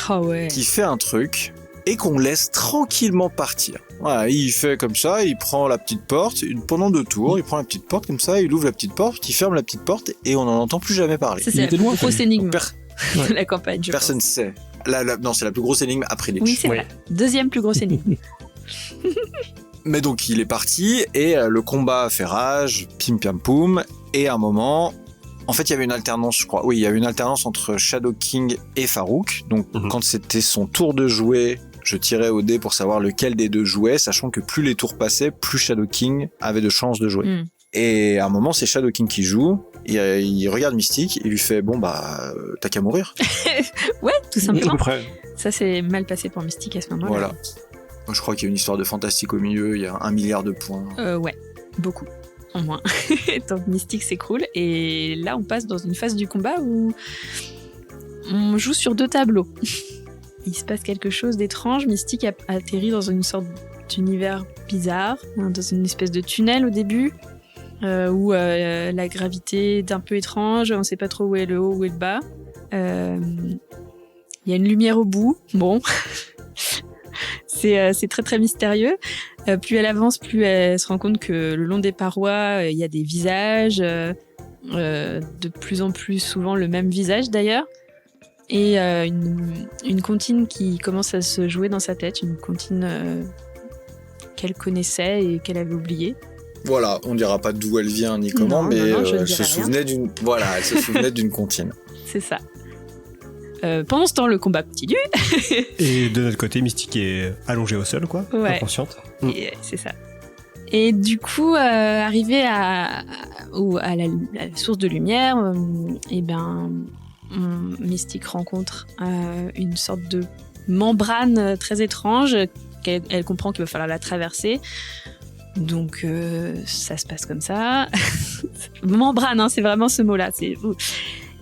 qui fait un truc et qu'on laisse tranquillement partir. Voilà, il fait comme ça, il prend la petite porte, pendant 2 tours, il prend la petite porte comme ça, il ouvre la petite porte, il ferme la petite porte et on n'en entend plus jamais parler. Ça, c'est la plus grosse énigme de la campagne, je Personne ne sait. Non, c'est la plus grosse énigme après Lich. Oui, c'est vrai. Deuxième plus grosse énigme. Mais donc il est parti et le combat fait rage, pim pam poum, et à un moment, en fait il y avait une alternance, je crois. Oui, il y avait une alternance entre Shadow King et Farouk. Donc quand c'était son tour de jouer, je tirais au dé pour savoir lequel des deux jouait, sachant que plus les tours passaient, plus Shadow King avait de chances de jouer. Et à un moment, c'est Shadow King qui joue, il regarde Mystique, il lui fait t'as qu'à mourir. Ouais, tout simplement. À peu près. Ça c'est mal passé pour Mystique à ce moment-là. Voilà. Moi, je crois qu'il y a une histoire de fantastique au milieu, il y a 1 milliard de points. Ouais, beaucoup, au moins. Donc Mystique s'écroule, et là on passe dans une phase du combat où on joue sur 2 tableaux. Il se passe quelque chose d'étrange, Mystique atterrit dans une sorte d'univers bizarre, dans une espèce de tunnel au début, où la gravité est un peu étrange, on sait pas trop où est le haut, où est le bas. Il y a une lumière au bout, bon, c'est très très mystérieux. Plus elle avance, plus elle se rend compte que le long des parois, il y a des visages, de plus en plus souvent le même visage d'ailleurs, et une comptine qui commence à se jouer dans sa tête, une comptine qu'elle connaissait et qu'elle avait oubliée. Voilà, on dira pas d'où elle vient ni comment, mais elle se souvenait d'une comptine. C'est ça. Pendant ce temps, le combat continue. Et de notre côté, Mystique est allongée au sol, quoi, ouais. Inconsciente. Et, c'est ça. Et du coup, arrivé à la source de lumière, Mystique rencontre une sorte de membrane très étrange qu'elle comprend qu'il va falloir la traverser. Donc ça se passe comme ça. Membrane, hein, c'est vraiment ce mot-là.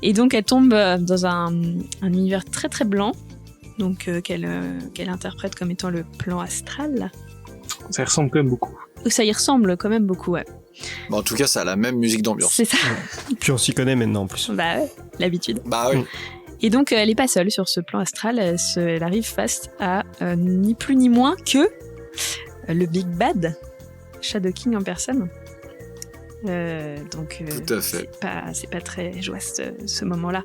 Et donc elle tombe dans un univers très très blanc, donc qu'elle interprète comme étant le plan astral. Ça y ressemble quand même beaucoup. Ça y ressemble quand même beaucoup, ouais. Bon, en tout cas, ça a la même musique d'ambiance. C'est ça. Puis on s'y connaît maintenant en plus. Bah ouais, l'habitude. Bah oui. Et donc elle est pas seule sur ce plan astral, elle arrive face à ni plus ni moins que le Big Bad, Shadow King en personne. Tout à fait. C'est pas très joyeux ce moment-là.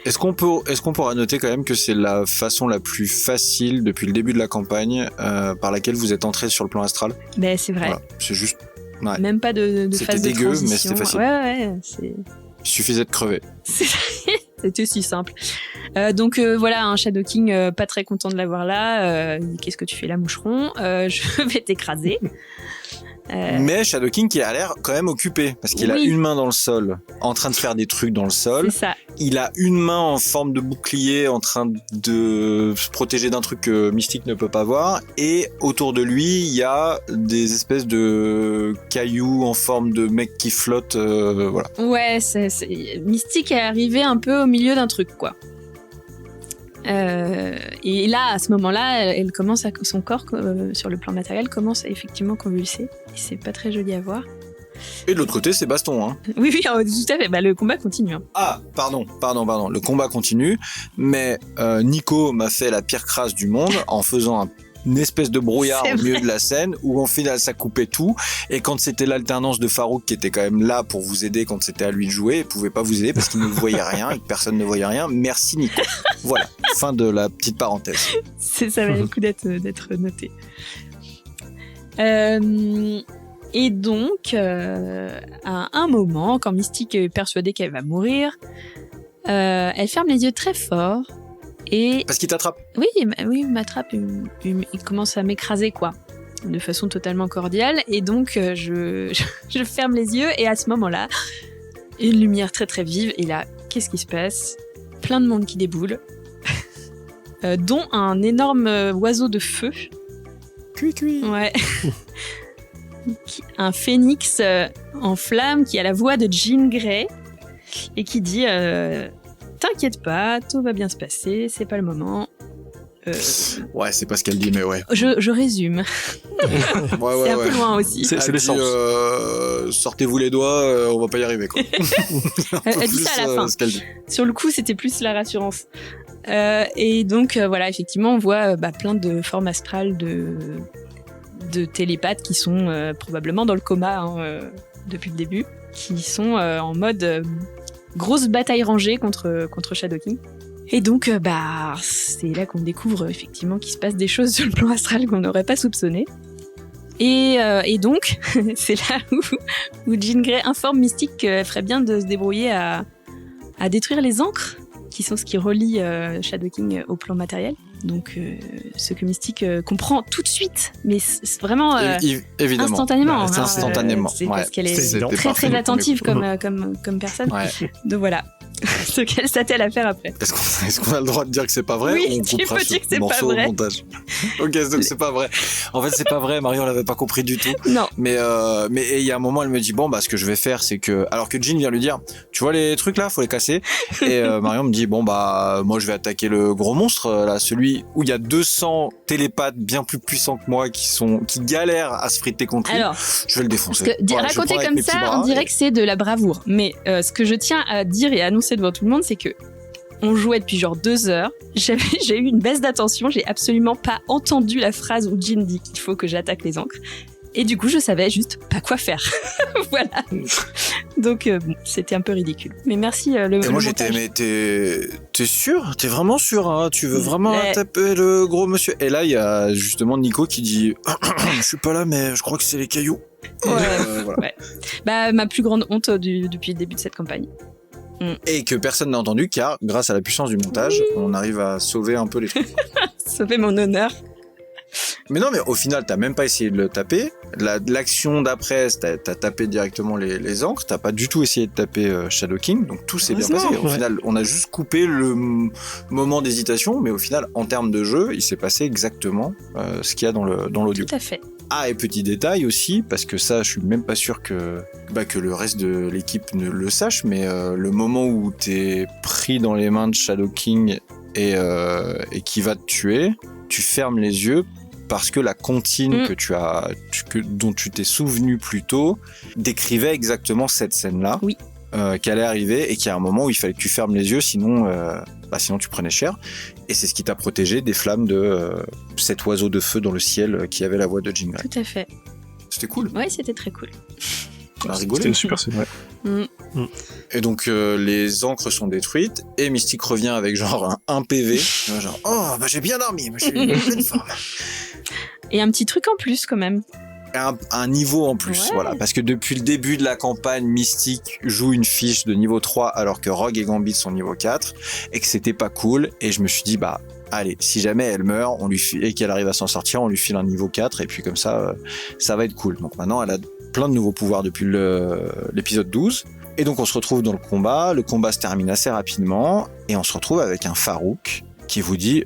Est-ce qu'on pourra noter quand même que c'est la façon la plus facile depuis le début de la campagne par laquelle vous êtes entré sur le plan astral? Ben c'est vrai. Voilà, c'est juste. Ouais. Même pas de phase de dégueu, transition. Mais c'était facile. Ouais. Il suffisait de crever. C'était aussi simple. Donc voilà, un Shadow King pas très content de l'avoir là. Qu'est-ce que tu fais là, moucheron? Je vais t'écraser. Mais Shadow King qui a l'air quand même occupé parce qu'il a une main dans le sol en train de faire des trucs dans le sol. C'est ça. Il a une main en forme de bouclier en train de se protéger d'un truc que Mystique ne peut pas voir, et autour de lui il y a des espèces de cailloux en forme de mecs qui flottent, voilà. Ouais, Mystique est arrivé un peu au milieu d'un truc, quoi. Et là, à ce moment-là, elle commence son corps sur le plan matériel commence à effectivement convulser. Et c'est pas très joli à voir. Et de l'autre côté, c'est baston, hein. Oui, tout à fait. Bah, le combat continue. Hein. Ah, pardon. Le combat continue, mais Nico m'a fait la pire crasse du monde en faisant une espèce de brouillard au milieu de la scène où en final ça coupait tout, et quand c'était l'alternance de Farouk qui était quand même là pour vous aider quand c'était à lui de jouer, il pouvait pas vous aider parce qu'il ne voyait rien et que personne ne voyait rien. Merci Nico. Voilà, fin de la petite parenthèse. Ça valait le coup d'être noté. Et donc à un moment, quand Mystique est persuadée qu'elle va mourir, elle ferme les yeux très fort. Et parce qu'il t'attrape. Oui, il m'attrape, il commence à m'écraser, quoi, de façon totalement cordiale. Et donc, je ferme les yeux, et à ce moment-là, une lumière très très vive. Et là, qu'est-ce qui se passe? Plein de monde qui déboule, dont un énorme oiseau de feu. Cui. Ouais. Un phénix en flammes qui a la voix de Jean Grey et qui dit... T'inquiète pas, tout va bien se passer, c'est pas le moment. Ouais, c'est pas ce qu'elle dit, mais ouais. Je résume. Ouais, c'est un peu loin aussi. C'est l'essence. Sortez-vous les doigts, on va pas y arriver, quoi. Elle dit ça à la fin. Ce qu'elle dit. Sur le coup, c'était plus la rassurance. Et donc, voilà, effectivement, on voit plein de formes astrales de télépathes qui sont probablement dans le coma depuis le début, qui sont en mode... grosse bataille rangée contre Shadow King. Et donc, c'est là qu'on découvre effectivement qu'il se passe des choses sur le plan astral qu'on n'aurait pas soupçonné. Et donc, c'est là où Jean Grey informe Mystique qu'elle ferait bien de se débrouiller à détruire les ancres, qui sont ce qui relie Shadow King au plan matériel. Donc, ce que Mystique comprend tout de suite, mais c'est vraiment évidemment. Instantanément. Instantanément. C'est parce qu'elle est très très attentive comme personne. Ouais. Donc voilà. ce qu'elle s'attelle à faire après. Est-ce qu'on a le droit de dire que c'est pas vrai? Oui, ou on tu coupera peux dire que c'est pas morceau vrai. au montage. Ok, donc c'est pas vrai. En fait, c'est pas vrai. Marion l'avait pas compris du tout. Non. Mais il y a un moment, elle me dit bon, bah, ce que je vais faire, c'est que, alors que Jean vient lui dire, tu vois les trucs là, faut les casser. Et Marion me dit bon, bah, moi, je vais attaquer le gros monstre, là, celui où il y a 200 télépathes bien plus puissants que moi qui galèrent à se friter contre lui. Alors, je vais le défoncer. parce que raconter comme ça, on dirait que c'est de la bravoure. Mais ce que je tiens à dire et à annoncer devant tout le monde, c'est que on jouait depuis genre 2 heures. J'ai eu une baisse d'attention. J'ai absolument pas entendu la phrase où Jean dit qu'il faut que j'attaque les encres. Et du coup, je savais juste pas quoi faire. Voilà. Donc, bon, c'était un peu ridicule. Mais merci et moi, j'étais, mais t'es sûr? T'es vraiment sûr, hein? Tu veux vraiment taper le gros monsieur? Et là, il y a justement Nico qui dit, je suis pas là, mais je crois que c'est les cailloux. Voilà. Ouais. Bah, ma plus grande honte depuis le début de cette campagne. Et que personne n'a entendu, car grâce à la puissance du montage, on arrive à sauver un peu les trucs. Sauver mon honneur. Mais non, mais au final, t'as même pas essayé de le taper. L'action d'après, t'as tapé directement les encres. T'as pas du tout essayé de taper Shadow King. Donc tout s'est bien passé. Au final, on a juste coupé le moment d'hésitation. Mais au final, en termes de jeu, il s'est passé exactement ce qu'il y a dans l'audio. Tout à fait. Ah, et petit détail aussi, parce que ça, je suis même pas sûr que le reste de l'équipe ne le sache, mais le moment où t'es pris dans les mains de Shadow King et qui va te tuer, tu fermes les yeux parce que la comptine dont tu t'es souvenu plus tôt décrivait exactement cette scène-là. Oui. Qui allait arriver et qu'il y a un moment où il fallait que tu fermes les yeux, sinon tu prenais cher. Et c'est ce qui t'a protégé des flammes de cet oiseau de feu dans le ciel qui avait la voix de Jean Grey. Tout à fait. C'était cool. Ouais, c'était très cool. On a rigolé. C'était une super scène, ouais. Et donc les encres sont détruites et Mystique revient avec genre un PV. Genre, oh, bah j'ai bien dormi, je suis en pleine forme. Et un petit truc en plus quand même. Un niveau en plus, voilà. Parce que depuis le début de la campagne, Mystique joue une fiche de niveau 3 alors que Rogue et Gambit sont niveau 4 et que c'était pas cool. Et je me suis dit, bah, allez, si jamais elle meurt et qu'elle arrive à s'en sortir, on lui file un niveau 4 et puis comme ça, ça va être cool. Donc maintenant, elle a plein de nouveaux pouvoirs depuis l'épisode 12. Et donc on se retrouve dans le combat se termine assez rapidement et on se retrouve avec un Farouk qui vous dit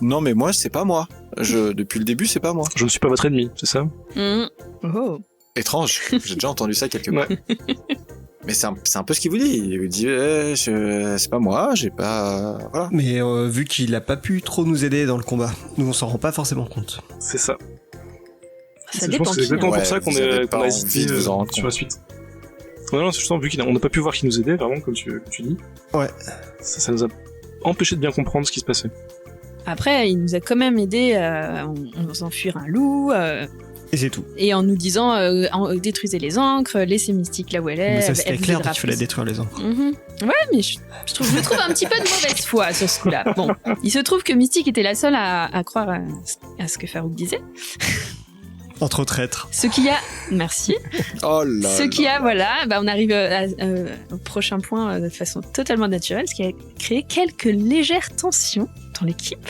non mais moi c'est pas moi. Depuis le début c'est pas moi. Je ne suis pas votre ennemi, c'est ça? Oh. Étrange, j'ai déjà entendu ça quelque part. Mais c'est un peu ce qu'il vous dit. Il vous dit c'est pas moi, j'ai pas... Voilà. Mais vu qu'il a pas pu trop nous aider dans le combat, nous on s'en rend pas forcément compte. C'est ça. Ça je dépend. pense que c'est exactement pour ça qu'on a hésité hésité sur la suite. Non, c'est justement vu qu'on n'a pas pu voir qui nous aidait, vraiment, comme tu dis. Ouais. Ça nous a empêché de bien comprendre ce qui se passait. Après, il nous a quand même aidé à s'enfuir un loup. Et c'est tout. Et en nous disant détruisez les encres, laissez Mystique là où elle est. Mais ça c'était clair qu'il fallait détruire les encres. Ouais, mais je me trouve un petit peu de mauvaise foi sur ce coup-là. Bon, il se trouve que Mystique était la seule à croire à ce que Farouk disait. Entre traîtres. Ce qui a... Merci. Oh là Ce qui a, voilà, on arrive au prochain point de façon totalement naturelle, ce qui a créé quelques légères tensions dans l'équipe.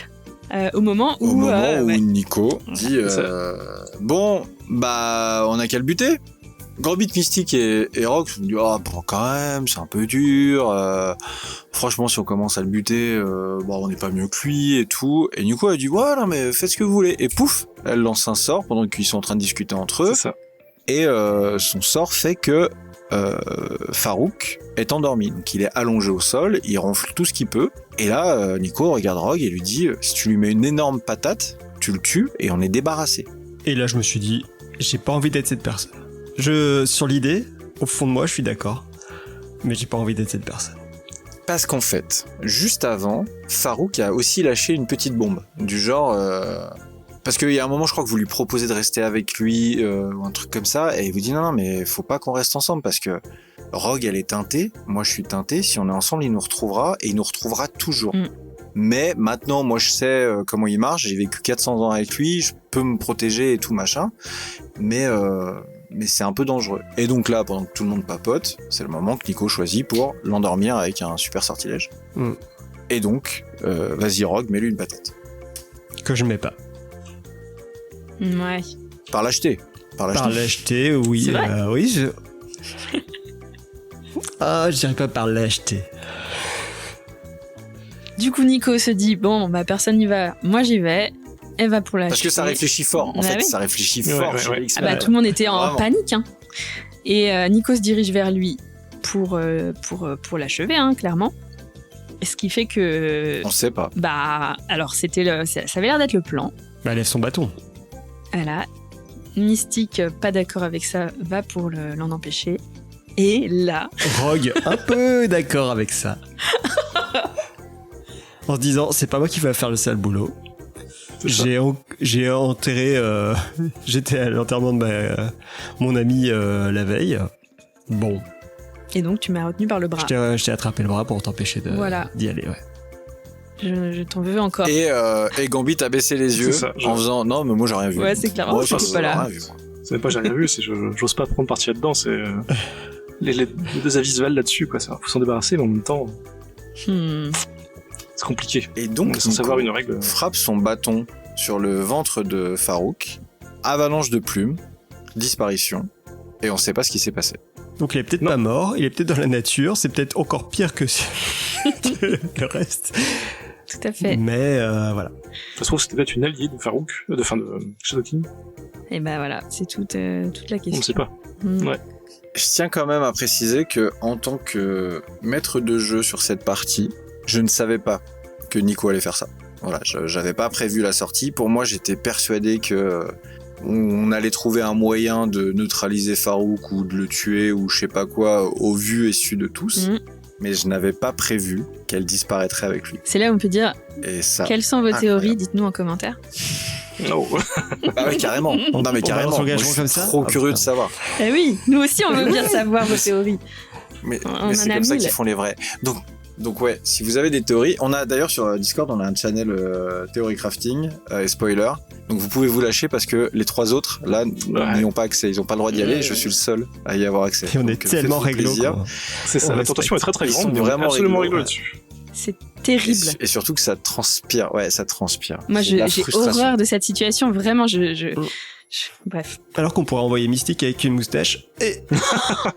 Au moment où Nico dit bon, bah, on a qu'à le buter. Gambit, Mystique et Rogue se dit bon, quand même, c'est un peu dur. Franchement, si on commence à le buter, on n'est pas mieux que lui et tout. Et Nico a dit ouais, non mais faites ce que vous voulez. Et pouf, elle lance un sort pendant qu'ils sont en train de discuter entre eux. C'est ça. Et son sort fait que Farouk est endormi. Donc il est allongé au sol, il ronfle tout ce qu'il peut. Et là, Nico regarde Rogue et lui dit si tu lui mets une énorme patate, tu le tues et on est débarrassé. Et là, je me suis dit j'ai pas envie d'être cette personne. Sur l'idée, au fond de moi, je suis d'accord. Mais j'ai pas envie d'être cette personne. Parce qu'en fait, juste avant, Farouk a aussi lâché une petite bombe. Du genre... Parce qu'il y a un moment, je crois que vous lui proposez de rester avec lui, ou un truc comme ça, et il vous dit non, mais faut pas qu'on reste ensemble, parce que Rogue, elle est teintée, moi je suis teinté, si on est ensemble, il nous retrouvera, et il nous retrouvera toujours. Mais maintenant, moi je sais comment il marche, j'ai vécu 400 ans avec lui, je peux me protéger et tout machin, mais c'est un peu dangereux. Et donc là, pendant que tout le monde papote, c'est le moment que Nico choisit pour l'endormir avec un super sortilège. Et donc, vas-y Rogue, mets-lui une patate. Que je mets pas. Ouais. Par l'acheter. Par l'acheter, oui. C'est vrai Oui, je dirais pas par l'acheter. Du coup, Nico se dit, bon, bah, personne n'y va, moi j'y vais. Elle va pour la Parce que ça réfléchit fort. En fait, oui. ça réfléchit fort. Ouais. Ah bah, tout le monde était en Vraiment. panique. Hein. Et Nico se dirige vers lui pour l'achever, hein, clairement. Et ce qui fait que... On sait pas. Bah, alors, ça avait l'air d'être le plan. Bah, elle lève son bâton. Voilà. Mystique, pas d'accord avec ça, va pour l'en empêcher. Et là... Rogue, un peu d'accord avec ça. En se disant, c'est pas moi qui va faire le sale boulot. J'ai enterré... J'étais à l'enterrement de mon ami la veille. Bon. Et donc, tu m'as retenu par le bras. Je t'ai attrapé le bras pour t'empêcher d'y aller, ouais. Je t'en veux encore. Et Gambit a baissé les yeux en faisant non, mais moi j'ai rien vu. Ouais, c'est clairement, j'étais pas là. C'est pas j'ai rien vu, c'est j'ose pas prendre parti là-dedans, c'est les deux avis visuels là-dessus, quoi. Ça, faut s'en débarrasser, mais en même temps, c'est compliqué. Et donc, sans savoir une règle. Frappe son bâton sur le ventre de Farouk, avalanche de plumes, disparition, et on sait pas ce qui s'est passé. Donc il est peut-être pas mort, il est peut-être dans la nature, c'est peut-être encore pire que le reste. Tout à fait. Mais voilà. De toute façon, c'était peut-être une alliée de Farouk, de Shadow King. Et ben voilà, c'est toute la question. On ne sait pas. Ouais. Je tiens quand même à préciser que, en tant que maître de jeu sur cette partie, je ne savais pas que Nico allait faire ça. Voilà, j'avais pas prévu la sortie. Pour moi, j'étais persuadé que on allait trouver un moyen de neutraliser Farouk ou de le tuer ou je sais pas quoi au vu et su de tous. Mais je n'avais pas prévu qu'elle disparaîtrait avec lui. C'est là où on peut dire et ça, quelles sont vos théories, dites-nous en commentaire. Non. Ah oui, carrément. Non mais carrément. Moi, Je comme suis ça. trop curieux de savoir. Eh oui, nous aussi on veut bien savoir vos théories. Mais On c'est en a comme ça 1000. qu'ils font les vrais. Donc ouais, si vous avez des théories, on a d'ailleurs sur Discord, on a un channel théorie crafting et spoiler. Donc vous pouvez vous lâcher parce que les trois autres là n'y ont pas accès, ils ont pas le droit d'y aller. Je suis le seul à y avoir accès. Et on Donc, est tellement faites-vous réglo. plaisir. C'est ça, la tentation est très très Ils grande, sont mais on est vraiment absolument réglo, réglo ouais. là-dessus. C'est terrible. Et surtout que ça transpire. Ouais, ça transpire. Moi C'est de la j'ai frustration. horreur de cette situation, vraiment bref. Alors qu'on pourrait envoyer Mystique avec une moustache. Et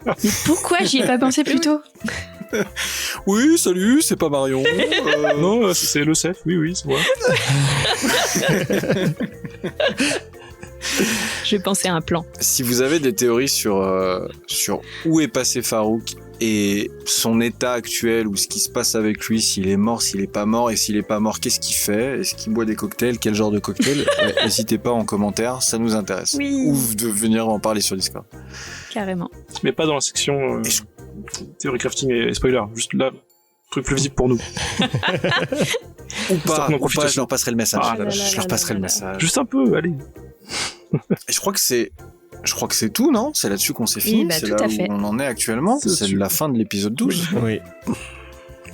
Mais pourquoi j'y ai pas pensé plus tôt? Oui, salut, c'est pas Marion. Non, c'est le Seth, oui, c'est moi. Je pensais à un plan. Si vous avez des théories sur où est passé Farouk et son état actuel ou ce qui se passe avec lui, s'il est mort, s'il est pas mort, et s'il est pas mort, qu'est-ce qu'il fait? Est-ce qu'il boit des cocktails? Quel genre de cocktail? N'hésitez pas en commentaire, ça nous intéresse. Oui. Ou de venir en parler sur Discord. Carrément. Mais pas dans la section théorie crafting et spoiler, juste là, truc plus visible pour nous. Ou pas, qu'on en profite aussi. je leur passerai le message. Ah là là Je leur passerai le message. Juste un peu, allez. Et je crois que c'est tout, non? C'est là-dessus qu'on s'est fini. bah, C'est tout là à où fait. on en est actuellement. C'est C'est sûr. la fin de l'épisode 12. oui.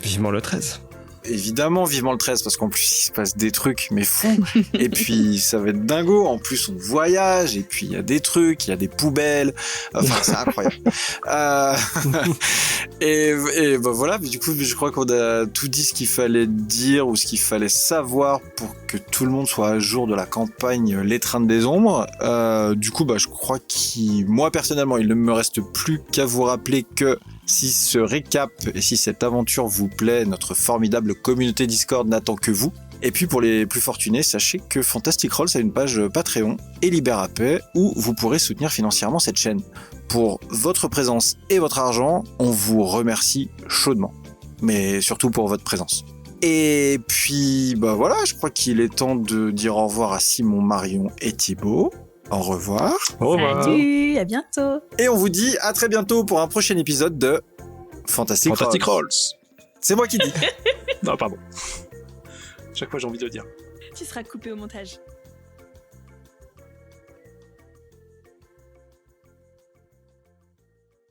Vivement le 13. Évidemment, vivement le 13, parce qu'en plus, il se passe des trucs, mais fous. Et puis, ça va être dingo. En plus, on voyage, et puis il y a des trucs, il y a des poubelles. Enfin, c'est incroyable. Et ben voilà, du coup, je crois qu'on a tout dit ce qu'il fallait dire ou ce qu'il fallait savoir pour que tout le monde soit à jour de la campagne L'étreinte des ombres. Du coup, je crois moi, personnellement, il ne me reste plus qu'à vous rappeler que si ce récap et si cette aventure vous plaît, notre formidable communauté Discord n'attend que vous. Et puis pour les plus fortunés, sachez que Fantastic Rolls a une page Patreon et Libérapay où vous pourrez soutenir financièrement cette chaîne. Pour votre présence et votre argent, on vous remercie chaudement. Mais surtout pour votre présence. Et puis, voilà, je crois qu'il est temps de dire au revoir à Simon, Marion et Thibaut. Au revoir. Au revoir. Salut, à bientôt. Et on vous dit à très bientôt pour un prochain épisode de Fantastic Rolls. Rolls. C'est moi qui dis. Non, pardon. Chaque fois, j'ai envie de le dire. Tu seras coupé au montage.